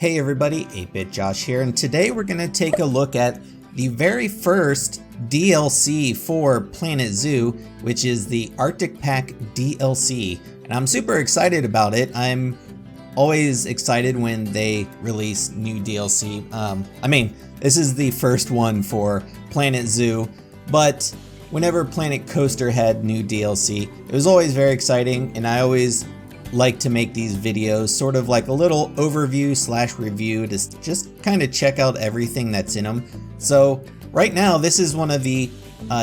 Hey everybody, 8-Bit Josh here, and today we're going to take a look at the very first DLC for Planet Zoo, which is the Arctic Pack DLC, and I'm super excited about it. I'm always excited when they release new DLC. This is the first one for Planet Zoo, but whenever Planet Coaster had new DLC, it was always very exciting, and I always like to make these videos sort of like a little overview / review to just kind of check out everything that's in them. So right now this is one of the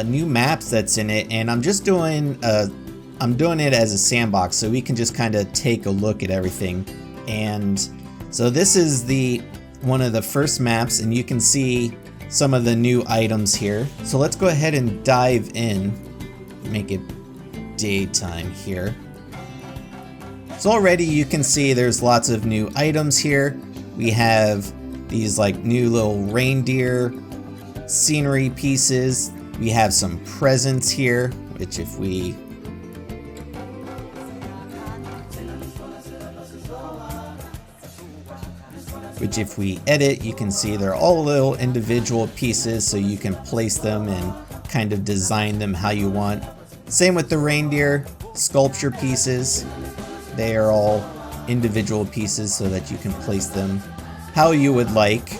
new maps that's in it, and I'm just doing it as a sandbox so we can just kind of take a look at everything. And so this is one of the first maps, and you can see some of the new items here. So let's go ahead and dive in, make it daytime here. So already you can see there's lots of new items here. We have these like new little reindeer scenery pieces. We have some presents here, which if we edit, you can see they're all little individual pieces, so you can place them and kind of design them how you want. Same with the reindeer sculpture pieces. They are all individual pieces so that you can place them how you would like.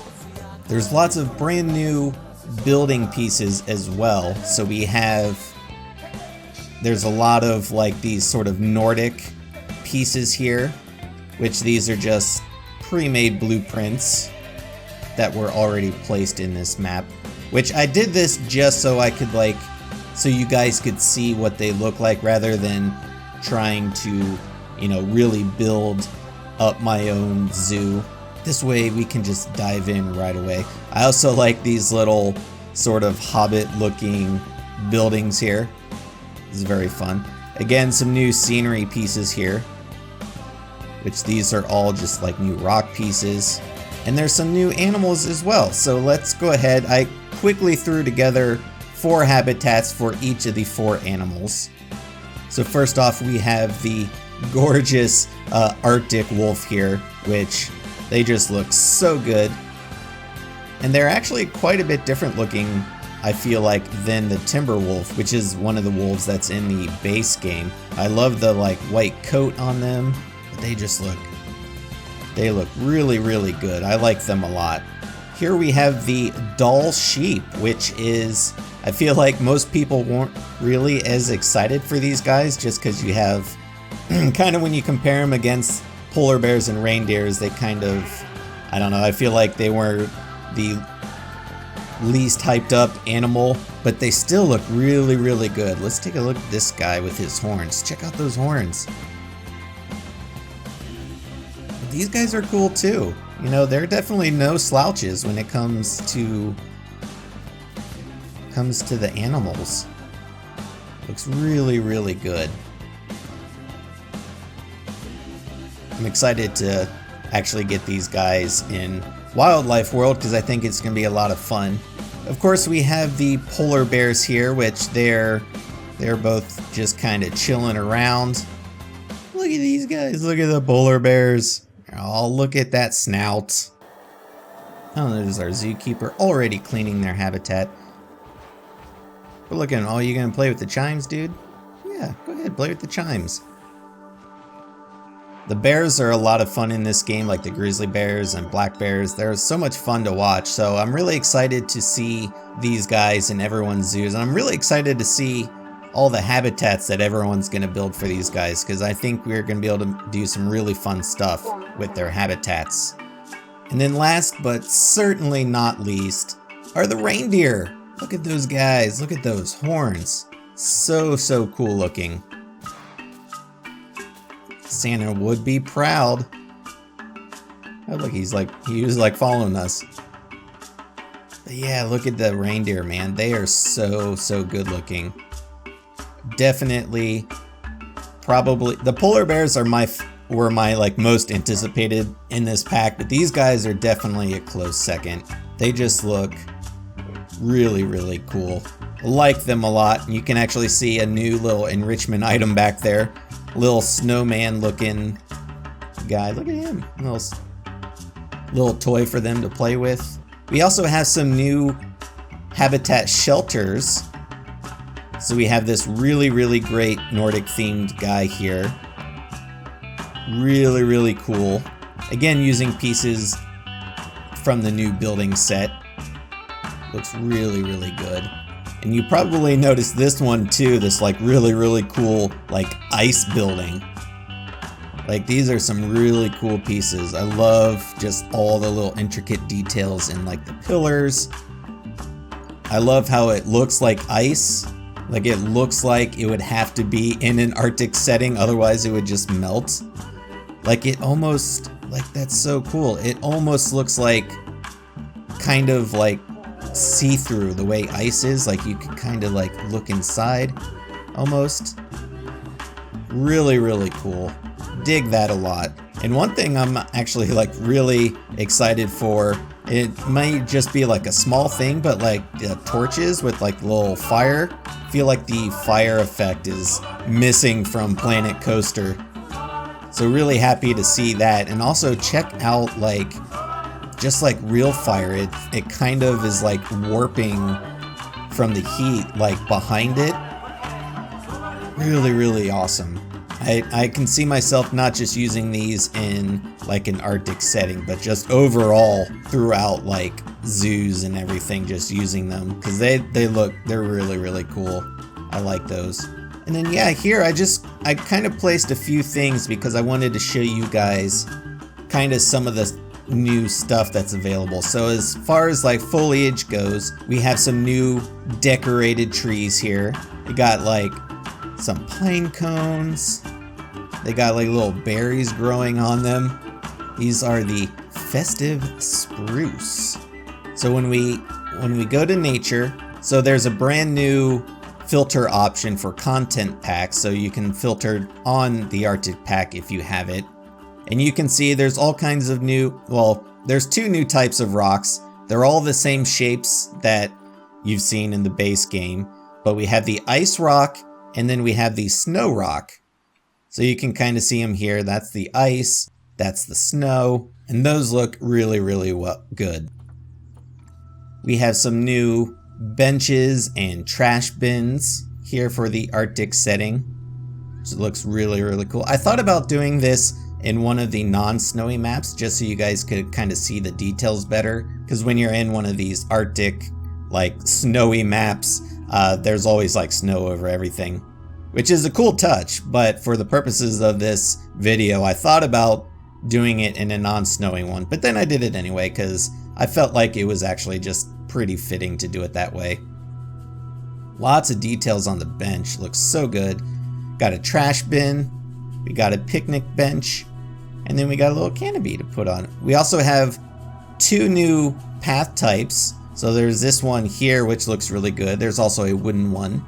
There's lots of brand new building pieces as well. So there's a lot of like these sort of Nordic pieces here, which these are just pre-made blueprints that were already placed in this map, which I did this just so I could so you guys could see what they look like rather than trying to really build up my own zoo. This way we can just dive in right away. I also like these little sort of hobbit looking buildings here. This is very fun. Again, some new scenery pieces here, which these are all just like new rock pieces. And there's some new animals as well. So let's go ahead. I quickly threw together 4 habitats for each of the 4 animals. So first off, we have the gorgeous Arctic wolf here, which they just look so good. And they're actually quite a bit different looking, I feel like, than the timber wolf, which is one of the wolves that's in the base game. I love the white coat on them, but they look really, really good. I like them a lot. Here we have the doll sheep, which is, I feel like most people weren't really as excited for these guys just because you have kind of, when you compare them against polar bears and reindeers, they kind of, I don't know, I feel like they were the least hyped up animal, but they still look really, really good. Let's take a look at this guy with his horns. Check out those horns. These guys are cool too. They're definitely no slouches when it comes to the animals. Looks really, really good. I'm excited to actually get these guys in Wildlife World because I think it's going to be a lot of fun. Of course, we have the polar bears here, which they're both just kind of chilling around. Look at these guys. Look at the polar bears. Oh, look at that snout. Oh, there's our zookeeper already cleaning their habitat. But look at him. Oh, you going to play with the chimes, dude? Yeah, go ahead, play with the chimes. The bears are a lot of fun in this game, like the grizzly bears and black bears. They're so much fun to watch, so I'm really excited to see these guys in everyone's zoos, and I'm really excited to see all the habitats that everyone's going to build for these guys, because I think we're going to be able to do some really fun stuff with their habitats. And then last, but certainly not least, are the reindeer. Look at those guys, look at those horns. So cool looking. Santa would be proud. Oh look, he was following us. But yeah, look at the reindeer, man. They are so good looking. Definitely, probably the polar bears were my most anticipated in this pack, but these guys are definitely a close second. They just look really, really cool. I like them a lot. You can actually see a new little enrichment item back there. Little snowman looking guy. Look at him. little toy for them to play with. We also have some new habitat shelters. So we have this really great Nordic themed guy here. Really cool. Again, using pieces from the new building set. Looks really good. And you probably noticed this one too, this like really cool like ice building. Like these are some really cool pieces. I love just all the little intricate details in like the pillars. I love how it looks like ice. Like it looks like it would have to be in an Arctic setting, otherwise it would just melt. Like it almost, like that's so cool. It almost looks like kind of like see-through the way ice is, like you can kind of like look inside almost. Really cool. Dig that a lot. And one thing I'm actually like really excited for, it might just be like a small thing, but like the torches with like little fire. I feel like the fire effect is missing from Planet Coaster. So really happy to see that. And also check out like just like real fire, it kind of is like warping from the heat like behind it. Really awesome. I can see myself not just using these in like an Arctic setting, but just overall throughout like zoos and everything, just using them because they're really cool. I like those. And then yeah, here I kind of placed a few things because I wanted to show you guys kind of some of the new stuff that's available. So as far as like foliage goes, we have some new decorated trees here. We got like some pine cones. They got like little berries growing on them. These are the festive spruce. So when we go to nature, so there's a brand new filter option for content packs, so you can filter on the Arctic pack if you have it. And you can see there's all kinds of there's two new types of rocks. They're all the same shapes that you've seen in the base game, but we have the ice rock and then we have the snow rock. So you can kind of see them here. That's the ice, that's the snow, and those look really good. We have some new benches and trash bins here for the Arctic setting. So it looks really cool. I thought about doing this in one of the non-snowy maps just so you guys could kind of see the details better, because when you're in one of these Arctic like snowy maps, there's always like snow over everything, which is a cool touch. But for the purposes of this video, I thought about doing it in a non-snowy one, but then I did it anyway because I felt like it was actually just pretty fitting to do it that way. Lots of details on the bench, looks so good. Got a trash bin, we got a picnic bench, and then we got a little canopy to put on. We also have two new path types. So there's this one here, which looks really good. There's also a wooden one.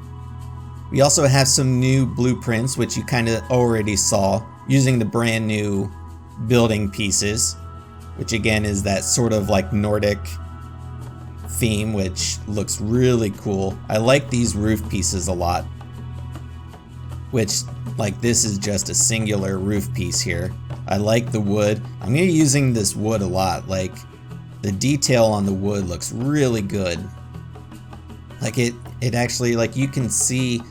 We also have some new blueprints, which you kind of already saw, using the brand new building pieces, which again is that sort of like Nordic theme, which looks really cool. I like these roof pieces a lot, which like this is just a singular roof piece here. I like the wood. I'm gonna be using this wood a lot. Like the detail on the wood looks really good. Like it actually, like you can see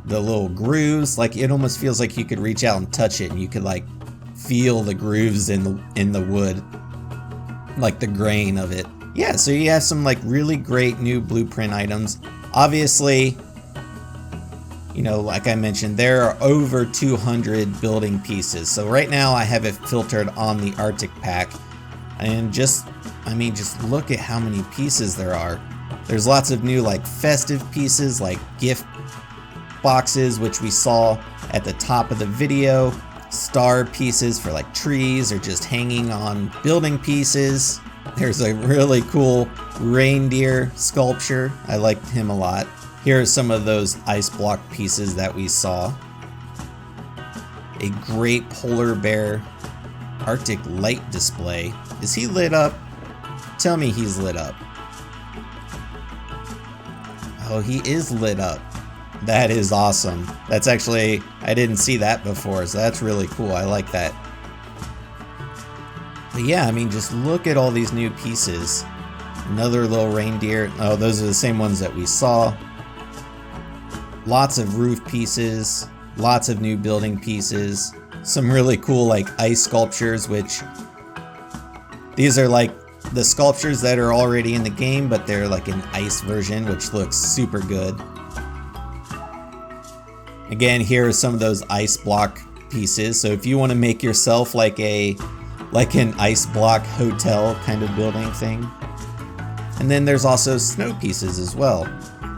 the little grooves. Like it almost feels like you could reach out and touch it and you could like feel the grooves in the wood, like the grain of it. Yeah, so you have some like really great new blueprint items. Obviously, you know, like I mentioned, there are over 200 building pieces. So right now I have it filtered on the Arctic pack. And just look at how many pieces there are. There's lots of new like festive pieces, like gift boxes, which we saw at the top of the video. Star pieces for like trees or just hanging on building pieces. There's a really cool reindeer sculpture. I liked him a lot. Here are some of those ice block pieces that we saw. A great polar bear Arctic light display. Is he lit up? Tell me he's lit up. Oh, he is lit up. That is awesome. That's actually, I didn't see that before, so that's really cool. I like that. But yeah, I mean, just look at all these new pieces. Another little reindeer. Oh, those are the same ones that we saw. Lots of roof pieces, lots of new building pieces. Some really cool like ice sculptures, which these are like the sculptures that are already in the game, but they're like an ice version, which looks super good. Again, here are some of those ice block pieces. So if you want to make yourself like an ice block hotel kind of building thing. And then there's also snow pieces as well.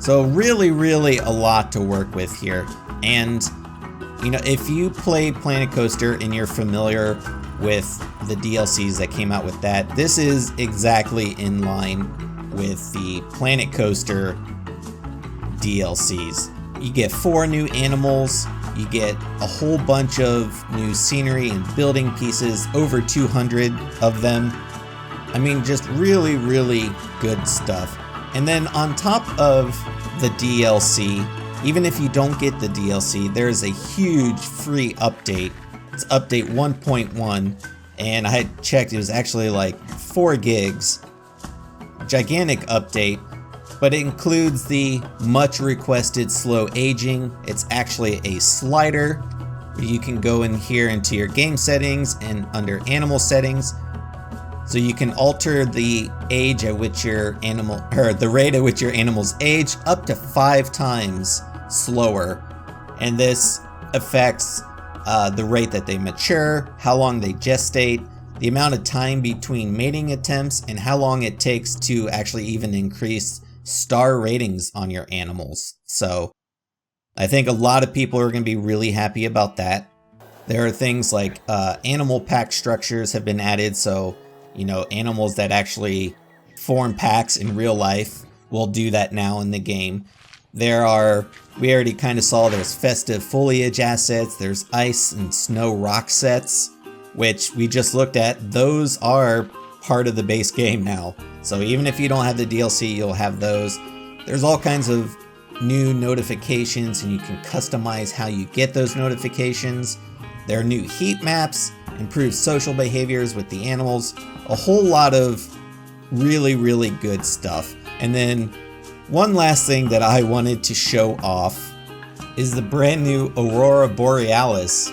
So really, really a lot to work with here. And you know, if you play Planet Coaster and you're familiar with the DLCs that came out with that, this is exactly in line with the Planet Coaster DLCs. You get 4 new animals, you get a whole bunch of new scenery and building pieces, over 200 of them. I mean, just really, really good stuff. And then on top of the DLC, even if you don't get the DLC, there's a huge free update. It's update 1.1, and I had checked, it was actually like 4 gigs. Gigantic update, but it includes the much requested slow aging. It's actually a slider. You can go in here into your game settings and under animal settings. So you can alter the age at which your animal, or the rate at which your animals age up to 5 times slower. And this affects the rate that they mature, how long they gestate, the amount of time between mating attempts, and how long it takes to actually even increase star ratings on your animals. So I think a lot of people are going to be really happy about that. There are things like animal pack structures have been added, so you know, animals that actually form packs in real life will do that now in the game. There are, we already kind of saw, there's festive foliage assets, there's ice and snow rock sets, which we just looked at. Those are part of the base game now. So even if you don't have the DLC, you'll have those. There's all kinds of new notifications, and you can customize how you get those notifications. There are new heat maps, improved social behaviors with the animals, a whole lot of really, really good stuff. And then one last thing that I wanted to show off is the brand new Aurora Borealis,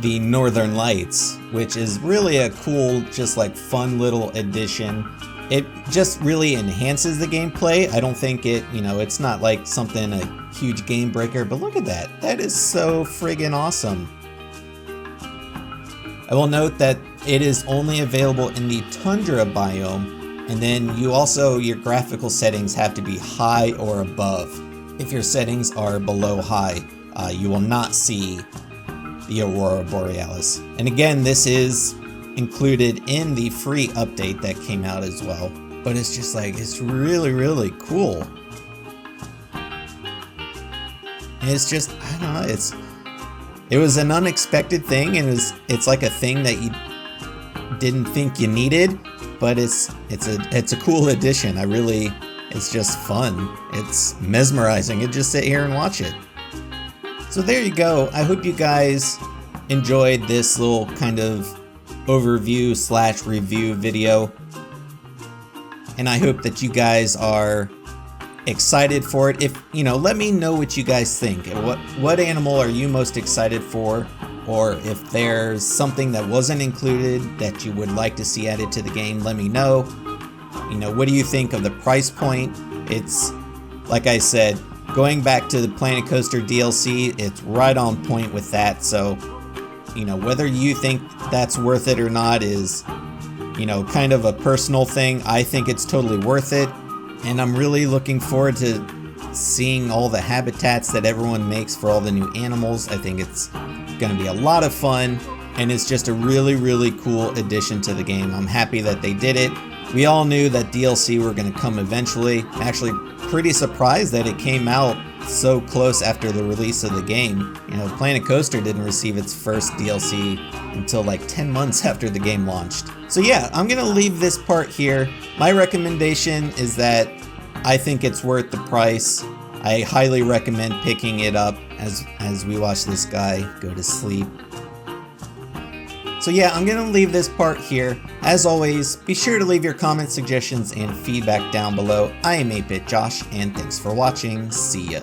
the Northern Lights, which is really a cool, just like fun little addition. It just really enhances the gameplay. I don't think it, you know, it's not like something, a huge game breaker, but look at that. That is so friggin' awesome. I will note that it is only available in the Tundra biome, and then you also, your graphical settings have to be high or above. If your settings are below high, you will not see the Aurora Borealis. And again, this is included in the free update that came out as well. But it's just like, it's really, really cool. And it's just, I don't know, it was an unexpected thing, and it's like a thing that you didn't think you needed, but it's a cool addition. It's just fun. It's mesmerizing. You just sit here and watch it. So there you go. I hope you guys enjoyed this little kind of overview / review video, and I hope that you guys are excited for it. If you know, let me know what you guys think. What animal are you most excited for, or if there's something that wasn't included that you would like to see added to the game, let me know. You know, what do you think of the price point? It's like I said, going back to the Planet Coaster DLC, it's right on point with that. So you know, whether you think that's worth it or not is, you know, kind of a personal thing. I think it's totally worth it, and I'm really looking forward to seeing all the habitats that everyone makes for all the new animals. I think it's going to be a lot of fun, and it's just a really, really cool addition to the game. I'm happy that they did it. We all knew that DLC were going to come eventually. Actually, pretty surprised that it came out so close after the release of the game. You know, Planet Coaster didn't receive its first DLC until like 10 months after the game launched. So yeah, I'm gonna leave this part here. My recommendation is that I think it's worth the price. I highly recommend picking it up as we watch this guy go to sleep. So yeah, I'm gonna leave this part here. As always, be sure to leave your comments, suggestions, and feedback down below. I am 8-Bit Josh, and thanks for watching. See ya.